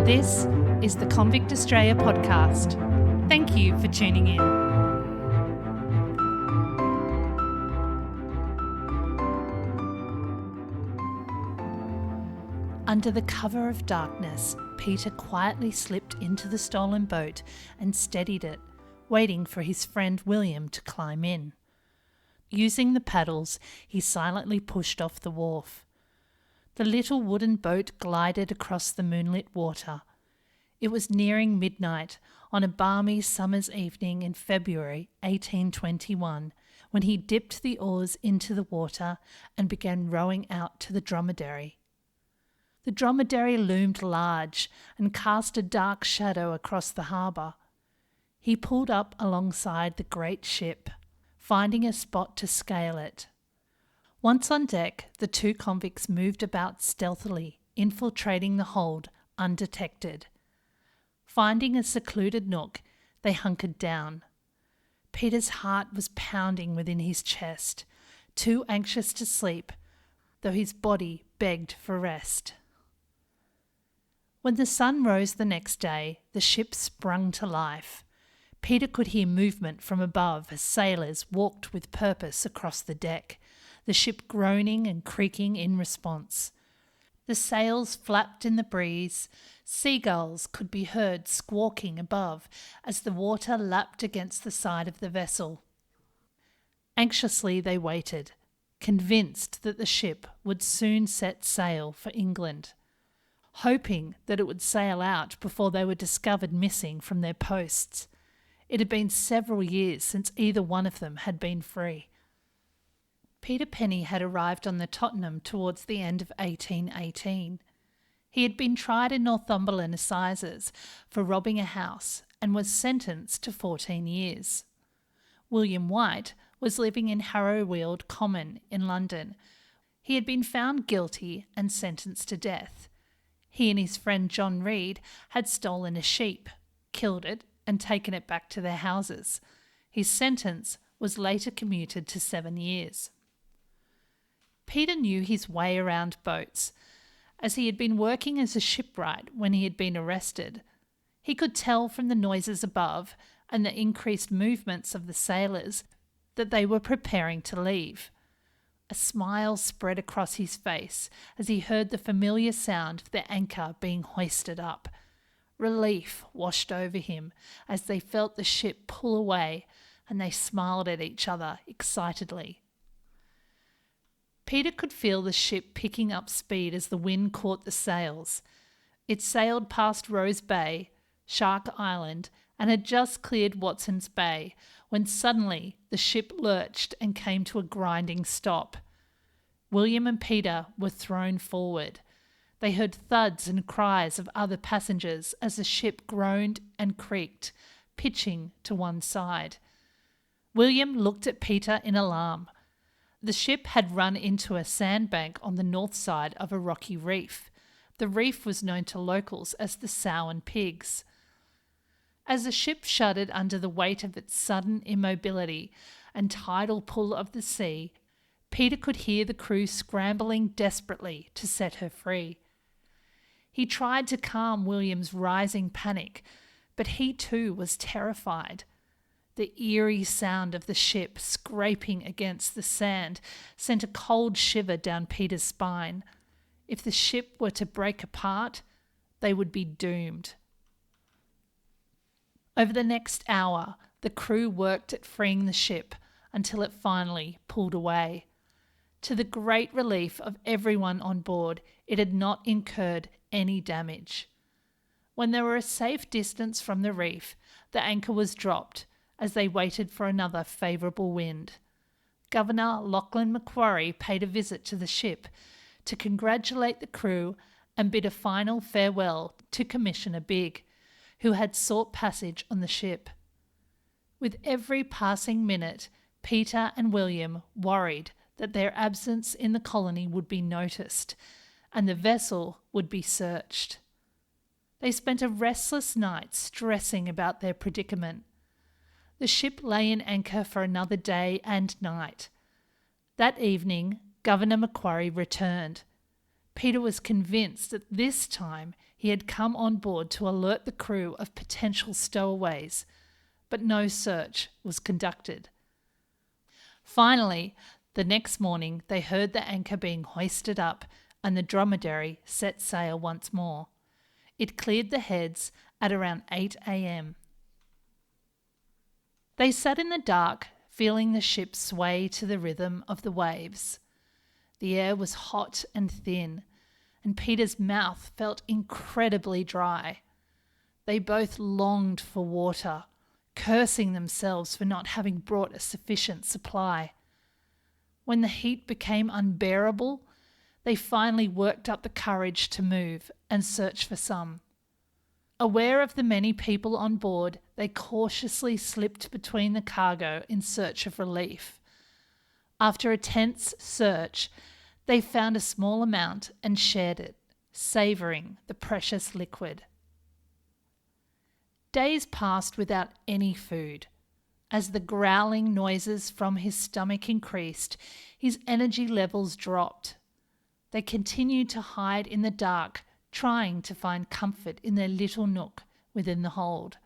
This is the Convict Australia podcast. Thank you for tuning in. Under the cover of darkness, Peter quietly slipped into the stolen boat and steadied it, waiting for his friend William to climb in. Using the paddles, he silently pushed off the wharf. The little wooden boat glided across the moonlit water. It was nearing midnight on a balmy summer's evening in February 1821 when he dipped the oars into the water and began rowing out to the Dromedary. The Dromedary loomed large and cast a dark shadow across the harbour. He pulled up alongside the great ship, finding a spot to scale it. Once on deck, the two convicts moved about stealthily, infiltrating the hold undetected. Finding a secluded nook, they hunkered down. Peter's heart was pounding within his chest, too anxious to sleep, though his body begged for rest. When the sun rose the next day, the ship sprung to life. Peter could hear movement from above as sailors walked with purpose across the deck, the ship groaning and creaking in response. The sails flapped in the breeze. Seagulls could be heard squawking above as the water lapped against the side of the vessel. Anxiously they waited, convinced that the ship would soon set sail for England, hoping that it would sail out before they were discovered missing from their posts. It had been several years since either one of them had been free. Peter Penney had arrived on the Tottenham towards the end of 1818. He had been tried in Northumberland Assizes for robbing a house and was sentenced to 14 years. William White was living in Harrowweald Common in London. He had been found guilty and sentenced to death. He and his friend John Reed had stolen a sheep, killed it, and taken it back to their houses. His sentence was later commuted to 7 years. Peter knew his way around boats, as he had been working as a shipwright when he had been arrested. He could tell from the noises above and the increased movements of the sailors that they were preparing to leave. A smile spread across his face as he heard the familiar sound of the anchor being hoisted up. Relief washed over him as they felt the ship pull away, and they smiled at each other excitedly. Peter could feel the ship picking up speed as the wind caught the sails. It sailed past Rose Bay, Shark Island, and had just cleared Watson's Bay when suddenly the ship lurched and came to a grinding stop. William and Peter were thrown forward. They heard thuds and cries of other passengers as the ship groaned and creaked, pitching to one side. William looked at Peter in alarm. The ship had run into a sandbank on the north side of a rocky reef. The reef was known to locals as the Sow and Pigs. As the ship shuddered under the weight of its sudden immobility and tidal pull of the sea, Peter could hear the crew scrambling desperately to set her free. He tried to calm William's rising panic, but he too was terrified. The eerie sound of the ship scraping against the sand sent a cold shiver down Peter's spine. If the ship were to break apart, they would be doomed. Over the next hour, the crew worked at freeing the ship until it finally pulled away. To the great relief of everyone on board, it had not incurred any damage. When they were a safe distance from the reef, the anchor was dropped as they waited for another favourable wind. Governor Lachlan Macquarie paid a visit to the ship to congratulate the crew and bid a final farewell to Commissioner Bigg, who had sought passage on the ship. With every passing minute, Peter and William worried that their absence in the colony would be noticed and the vessel would be searched. They spent a restless night stressing about their predicament. The ship lay in anchor for another day and night. That evening, Governor Macquarie returned. Peter was convinced that this time he had come on board to alert the crew of potential stowaways, but no search was conducted. Finally, the next morning they heard the anchor being hoisted up and the Dromedary set sail once more. It cleared the heads at around 8 a.m. They sat in the dark, feeling the ship sway to the rhythm of the waves. The air was hot and thin, and Peter's mouth felt incredibly dry. They both longed for water, cursing themselves for not having brought a sufficient supply. When the heat became unbearable, they finally worked up the courage to move and search for some. Aware of the many people on board, they cautiously slipped between the cargo in search of relief. After a tense search, they found a small amount and shared it, savouring the precious liquid. Days passed without any food. As the growling noises from his stomach increased, his energy levels dropped. They continued to hide in the dark, trying to find comfort in their little nook within the hold.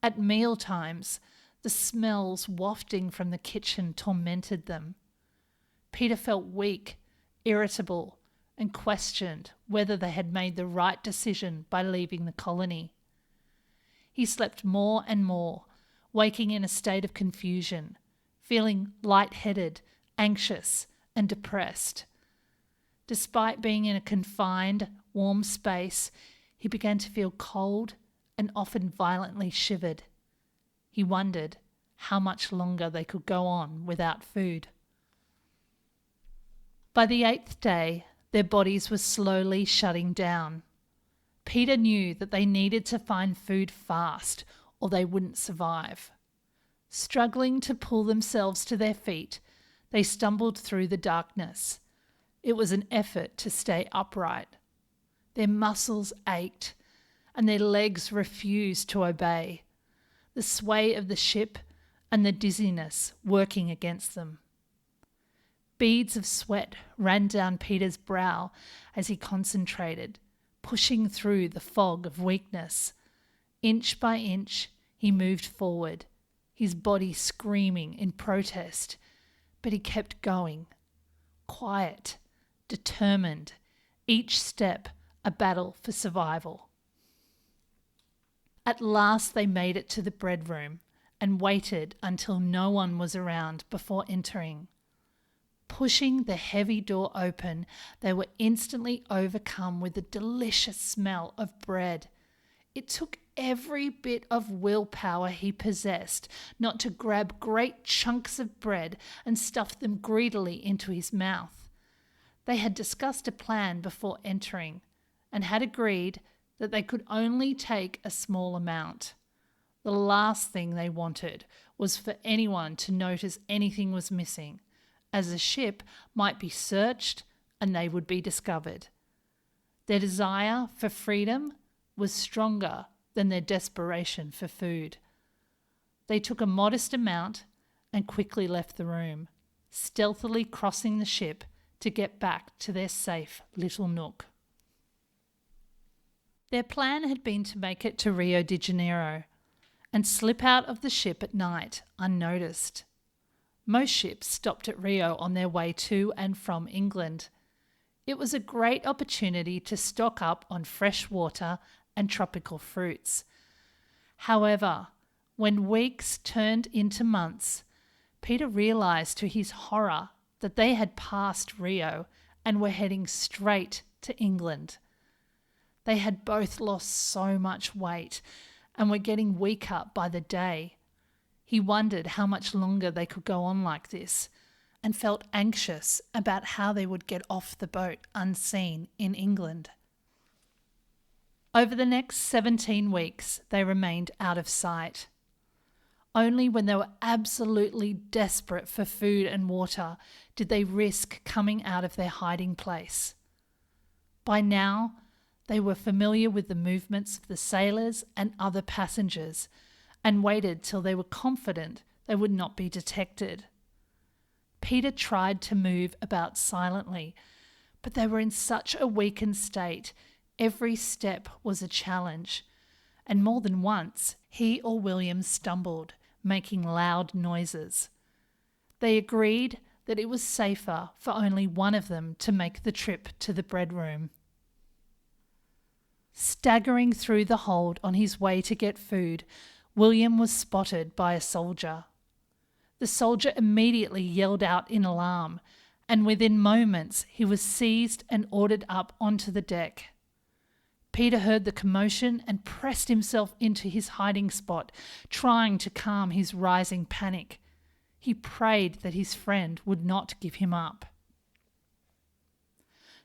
At meal times, the smells wafting from the kitchen tormented them. Peter felt weak, irritable, and questioned whether they had made the right decision by leaving the colony. He slept more and more, waking in a state of confusion, feeling lightheaded, anxious, and depressed. Despite being in a confined, warm space, he began to feel cold and often violently shivered. He wondered how much longer they could go on without food. By the 8th day, their bodies were slowly shutting down. Peter knew that they needed to find food fast or they wouldn't survive. Struggling to pull themselves to their feet, they stumbled through the darkness. It was an effort to stay upright. Their muscles ached and their legs refused to obey, the sway of the ship and the dizziness working against them. Beads of sweat ran down Peter's brow as he concentrated, pushing through the fog of weakness. Inch by inch, he moved forward, his body screaming in protest, but he kept going, quiet, determined, each step a battle for survival. At last they made it to the bread room and waited until no one was around before entering. Pushing the heavy door open, they were instantly overcome with the delicious smell of bread. It took every bit of willpower he possessed not to grab great chunks of bread and stuff them greedily into his mouth. They had discussed a plan before entering and had agreed that they could only take a small amount. The last thing they wanted was for anyone to notice anything was missing, as the ship might be searched and they would be discovered. Their desire for freedom was stronger than their desperation for food. They took a modest amount and quickly left the room, stealthily crossing the ship to get back to their safe little nook. Their plan had been to make it to Rio de Janeiro and slip out of the ship at night unnoticed. Most ships stopped at Rio on their way to and from England. It was a great opportunity to stock up on fresh water and tropical fruits. However, when weeks turned into months, Peter realised to his horror that they had passed Rio and were heading straight to England. They had both lost so much weight and were getting weaker by the day. He wondered how much longer they could go on like this and felt anxious about how they would get off the boat unseen in England. Over the next 17 weeks, they remained out of sight. Only when they were absolutely desperate for food and water did they risk coming out of their hiding place. By now, they were familiar with the movements of the sailors and other passengers and waited till they were confident they would not be detected. Peter tried to move about silently, but they were in such a weakened state, Every step was a challenge, and more than once he or William stumbled, making loud noises. They agreed that it was safer for only one of them to make the trip to the bread room. Staggering through the hold on his way to get food, William was spotted by a soldier. The soldier immediately yelled out in alarm, and within moments he was seized and ordered up onto the deck. Peter heard the commotion and pressed himself into his hiding spot, trying to calm his rising panic. He prayed that his friend would not give him up.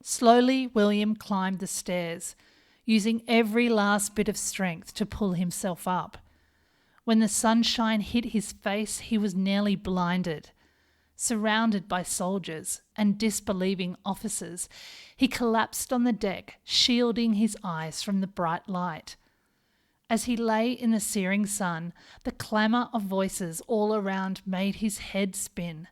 Slowly, William climbed the stairs, using every last bit of strength to pull himself up. When the sunshine hit his face, he was nearly blinded. Surrounded by soldiers and disbelieving officers, he collapsed on the deck, shielding his eyes from the bright light. As he lay in the searing sun, the clamour of voices all around made his head spin.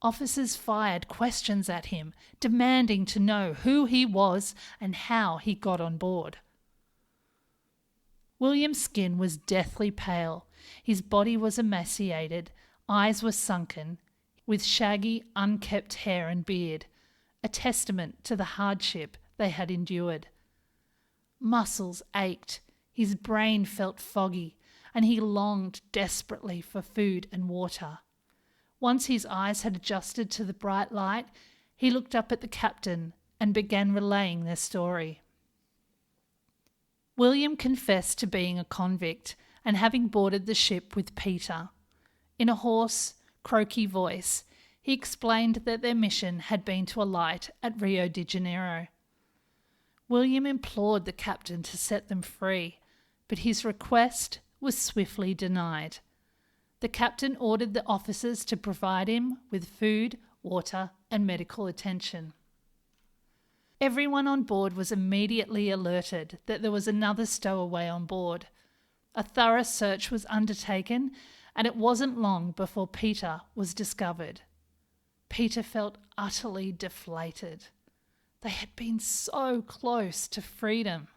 Officers fired questions at him, demanding to know who he was and how he got on board. William's skin was deathly pale. His body was emaciated, eyes were sunken, with shaggy, unkempt hair and beard, a testament to the hardship they had endured. Muscles ached, his brain felt foggy, and he longed desperately for food and water. Once his eyes had adjusted to the bright light, he looked up at the captain and began relaying their story. William confessed to being a convict and having boarded the ship with Peter. In a hoarse, croaky voice, he explained that their mission had been to alight at Rio de Janeiro. William implored the captain to set them free, but his request was swiftly denied. The captain ordered the officers to provide him with food, water, and medical attention. Everyone on board was immediately alerted that there was another stowaway on board. A thorough search was undertaken, and it wasn't long before Peter was discovered. Peter felt utterly deflated. They had been so close to freedom.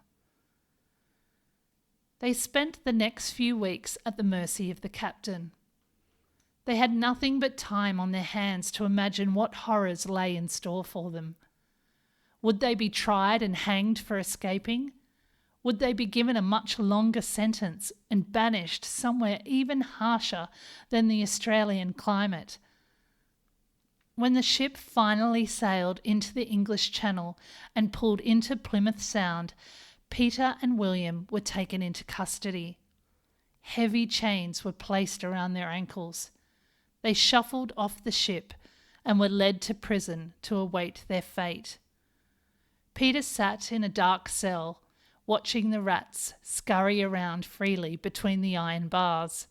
They spent the next few weeks at the mercy of the captain. They had nothing but time on their hands to imagine what horrors lay in store for them. Would they be tried and hanged for escaping? Would they be given a much longer sentence and banished somewhere even harsher than the Australian climate? When the ship finally sailed into the English Channel and pulled into Plymouth Sound, Peter and William were taken into custody. Heavy chains were placed around their ankles. They shuffled off the ship and were led to prison to await their fate. Peter sat in a dark cell, watching the rats scurry around freely between the iron bars.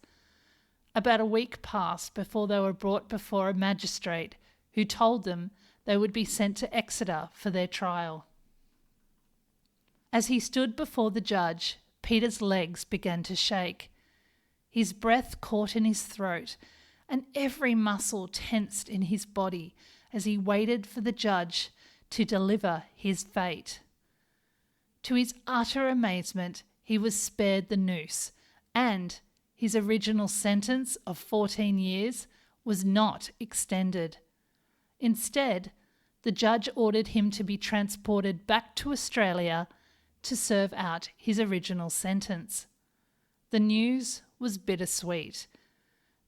About a week passed before they were brought before a magistrate who told them they would be sent to Exeter for their trial. As he stood before the judge, Peter's legs began to shake. His breath caught in his throat, and every muscle tensed in his body as he waited for the judge to deliver his fate. To his utter amazement, he was spared the noose, and his original sentence of 14 years was not extended. Instead, the judge ordered him to be transported back to Australia to serve out his original sentence. The news was bittersweet.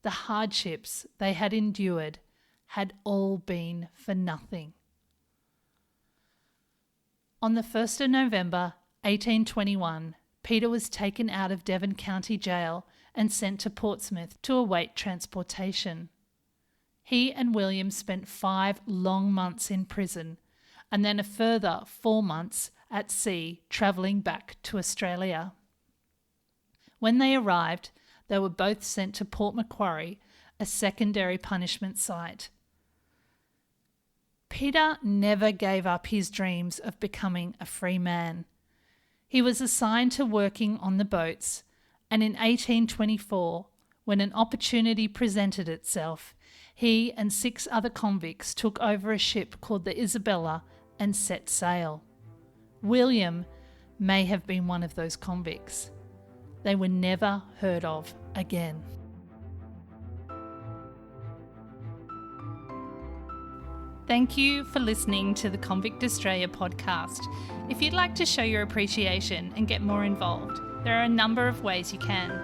The hardships they had endured had all been for nothing. On the 1st of November 1821, Peter was taken out of Devon County Jail and sent to Portsmouth to await transportation. He and William spent 5 long months in prison and then a further 4 months at sea travelling back to Australia. When they arrived, they were both sent to Port Macquarie, a secondary punishment site. Peter never gave up his dreams of becoming a free man. He was assigned to working on the boats, and in 1824, when an opportunity presented itself, he and 6 other convicts took over a ship called the Isabella and set sail. William, may have been one of those convicts. They were never heard of again. Thank you for listening to the Convict Australia podcast. If you'd like to show your appreciation and get more involved, there are a number of ways you can.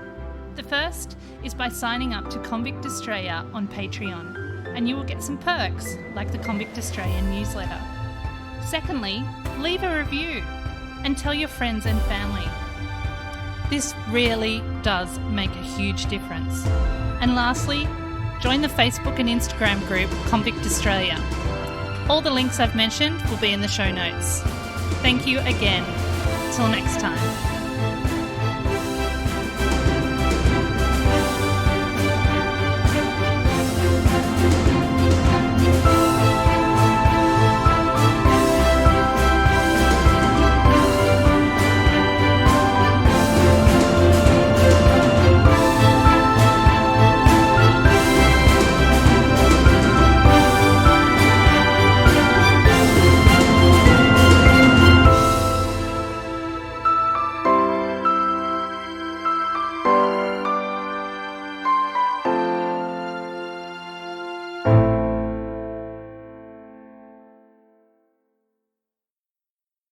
The first is by signing up to Convict Australia on Patreon, and you will get some perks like the Convict Australia Newsletter. Secondly, leave a review and tell your friends and family. This really does make a huge difference. And lastly, join the Facebook and Instagram group Convict Australia. All the links I've mentioned will be in the show notes. Thank you again. Till next time.